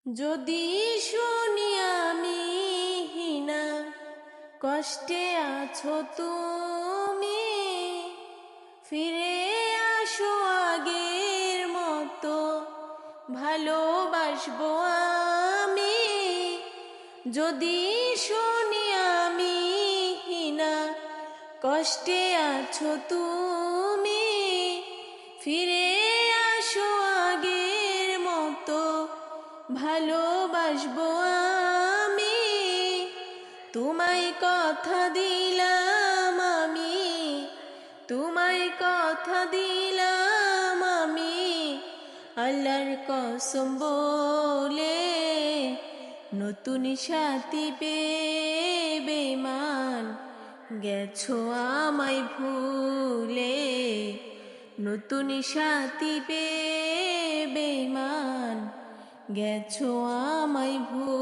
যদি শুনি আমি হিনা, কষ্টে আছো তুমি, ফিরে আসো আগের মতো, ভালোবাসবো আমি। যদি শুনি আমি হিনা, কষ্টে আছো তুমি, ফিরে আসো আগের মতো, ভালোবাসবো আমি। তোমায় কথা দিলাম আমি, তোমায় কথা দিলাম আমি, আল্লাহর কসম বলে। নতুন সাথী পেয়ে বেমান গেছো আমায় ভুলে, নতুন সাথী পেয়ে বেমান গেছো আমায় ভুলে।